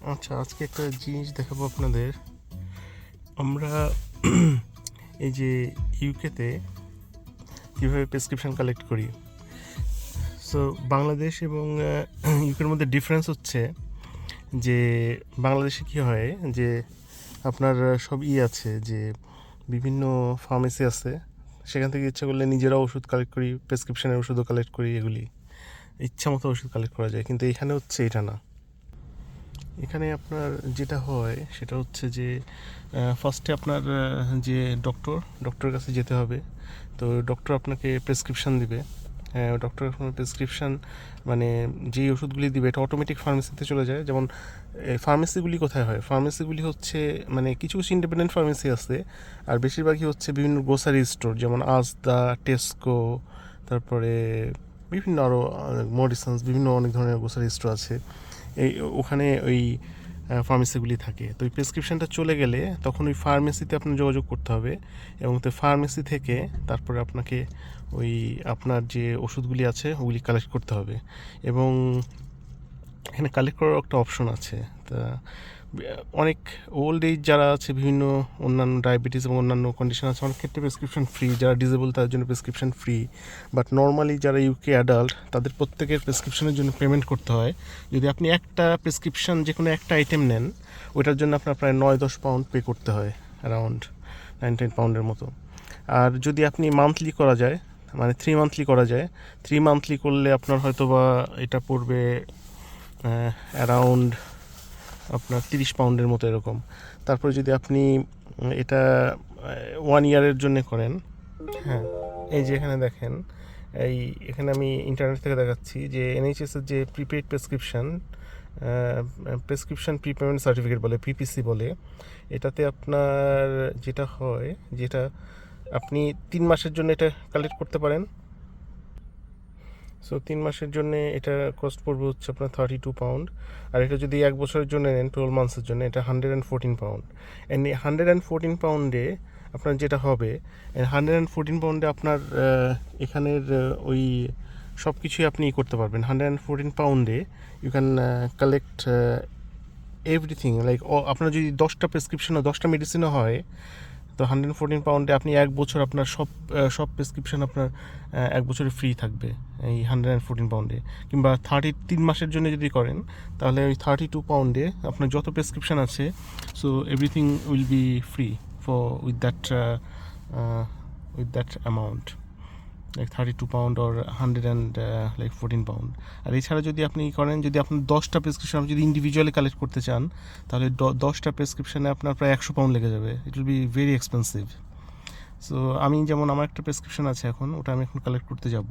আচ্ছা, আজকে একটা জিনিস দেখাবো আপনাদের। আমরা এই যে ইউকেতে কীভাবে প্রেসক্রিপশন কালেক্ট করি। সো বাংলাদেশ এবং ইউকের মধ্যে ডিফারেন্স হচ্ছে যে বাংলাদেশে কী হয় যে আপনার সব আছে যে বিভিন্ন ফার্মেসি আছে, সেখান থেকে ইচ্ছা করলে নিজেরা ওষুধ কালেক্ট করি, প্রেসক্রিপশনের ওষুধও কালেক্ট করি, এগুলি ইচ্ছা মতো ওষুধ কালেক্ট করা যায়। কিন্তু এখানে হচ্ছে এটা না। এখানে আপনার যেটা হয় সেটা হচ্ছে যে ফার্স্টে আপনার যে ডক্টরের কাছে যেতে হবে। তো ডক্টর আপনাকে প্রেসক্রিপশান দিবে। ডক্টর প্রেসক্রিপশান মানে যেই ওষুধগুলি দিবে এটা অটোমেটিক ফার্মেসিতে চলে যায়। যেমন ফার্মেসিগুলি কোথায় হয়, ফার্মেসিগুলি হচ্ছে মানে কিছু কিছু ইন্ডিপেন্ডেন্ট ফার্মেসি আছে, আর বেশিরভাগই হচ্ছে বিভিন্ন গ্রোসারি স্টোর, যেমন আজদা, টেস্কো, তারপরে বিভিন্ন আরও মরিসন্স, বিভিন্ন অনেক ধরনের গ্রোসারি স্টোর আছে। এই ওখানে ওই ফার্মেসিগুলি থাকে। তো ওই প্রেসক্রিপশানটা চলে গেলে তখন ওই ফার্মেসিতে আপনার যোগাযোগ করতে হবে, এবং তো ফার্মেসি থেকে তারপরে আপনাকে ওই আপনার যে ওষুধগুলি আছে ওগুলি কালেক্ট করতে হবে। এবং এখানে কালেক্ট করার একটা অপশন আছে। তা অনেক ওল্ড এজ যারা আছে, বিভিন্ন অন্যান্য ডায়াবেটিস এবং অন্যান্য কন্ডিশন আছে, অনেক ক্ষেত্রে প্রেসক্রিপশন ফ্রি। যারা ডিসেবল তাদের জন্য প্রেসক্রিপশন ফ্রি, বাট নর্মালি যারা ইউকে অ্যাডাল্ট তাদের প্রত্যেকের প্রেসক্রিপশনের জন্য পেমেন্ট করতে হয়। যদি আপনি একটা প্রেসক্রিপশন যে কোনো একটা আইটেম নেন, ওইটার জন্য আপনার প্রায় 9-10 পাউন্ড পে করতে হয়, অ্যারাউন্ড 9-10 পাউন্ডের মতো। আর যদি আপনি মান্থলি করা যায়, মানে 3 মান্থলি করা যায়, 3 মান্থলি করলে আপনার হয়তো বা এটা পড়বে অ্যারাউন্ড আপনার 30 পাউন্ডের মতো এরকম। তারপরে যদি আপনি এটা 1 ইয়ারের জন্য করেন, হ্যাঁ, এই যে এখানে দেখেন, এখানে আমি ইন্টারনেট থেকে দেখাচ্ছি যে এনএইচএসের যে প্রিপেইড প্রেসক্রিপশন প্রিপেমেন্ট সার্টিফিকেট বলে, পিপিসি বলে, এটাতে আপনার যেটা হয়, যেটা আপনি 3 মাসের জন্য এটা কালেক্ট করতে পারেন। সো 3 মাসের জন্য এটা কস্ট পড়বে হচ্ছে আপনার 32 পাউন্ড। আর এটা যদি 1 বছরের জন্য নেন, 12 মান্থসের জন্য, এটা 114 পাউন্ড। অ্যান্ড এই 114 পাউন্ডে আপনার যেটা হবে, 114 পাউন্ডে আপনার এখানের ওই সব কিছুই আপনি করতে পারবেন। 114 পাউন্ডে you can collect everything, like আপনার যদি 10টা প্রেসক্রিপশন ও 10টা মেডিসিনও হয়, তো 114 পাউন্ডে আপনি 1 বছর আপনার সব প্রেসক্রিপশন আপনার 1 বছরে ফ্রি থাকবে এই 114 পাউন্ডে। কিংবা 3 মাসের জন্য যদি করেন, তাহলে ওই 32 পাউন্ডে আপনার যত প্রেসক্রিপশন আছে, so everything will be free for with that amount, like 32 pound or 114 pound. আর এছাড়া যদি আপনি করেন, যদি আপনার 10টা প্রেসক্রিপশন যদি ইন্ডিভিজুয়ালি কালেক্ট করতে চান, তাহলে 10টা প্রেসক্রিপশানে আপনার প্রায় 100 পাউন্ড লেগে যাবে। It will be very expensive. So আমি যেমন আমার একটা প্রেসক্রিপশন আছে এখন, ওটা আমি এখন কালেক্ট করতে যাব।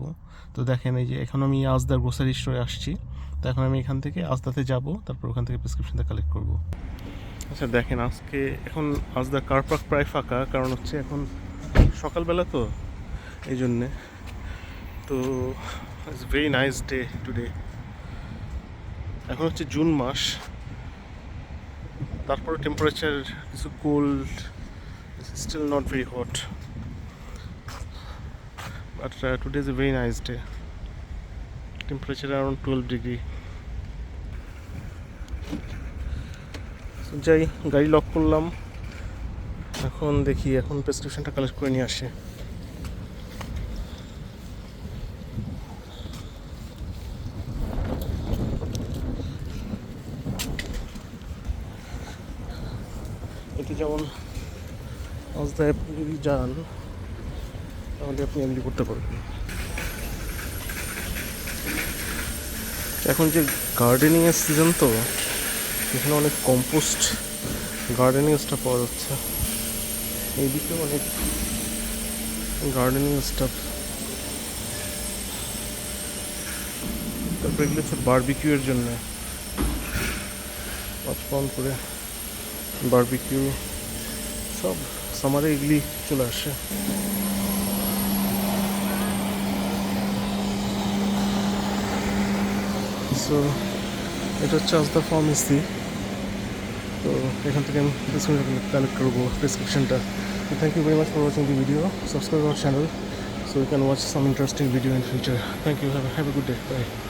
তো দেখেন, এই যে এখন আমি আজদা গ্রোসারি স্টোরে আসছি। তো এখন আমি এখান থেকে আজদাতে যাব, তারপর ওখান থেকে প্রেসক্রিপশনটা কালেক্ট করব। আচ্ছা দেখেন, আজকে এখন আজদা কার পার্ক প্রায় ফাঁকা, কারণ হচ্ছে এখন সকালবেলা তো, এই জন্যে। তো it's very nice day today. এখন হচ্ছে জুন মাস, তারপরে টেম্পারেচার কিছু cold, still not very hot, but today is a very nice day. Temperature around 12 degree. যাই, গাড়ি লক করলাম, এখন দেখি, এখন প্রেসক্রিপশনটা কালেক্ট করে নিয়ে আসে। এতে যেমন আজদায় আপনি যদি যান, তাহলে আপনি এমনি করতে পারবেন। এখন যে গার্ডেনিংয়ের সিজন, তো এখানে অনেক কম্পোস্ট গার্ডেনিং স্টাফ পাওয়া যাচ্ছে। এইদিকে অনেক গার্ডেনিং স্টাফ। তারপরে এগুলো হচ্ছে বারবিকিউয়ের জন্য, 5 পাউন্ড করে বারবিকিউ, সব সামারে এগুলি চলে আসে। সো এটা হচ্ছে আজদা ফার্মেসি। তো এখান থেকে আমি প্রেসক্রিপশন কালেক্ট করবো, প্রেসক্রিপশনটা। Thank you very much for watching the video. Subscribe our channel so you can watch some interesting video in future. Thank you. Have a good day. Bye.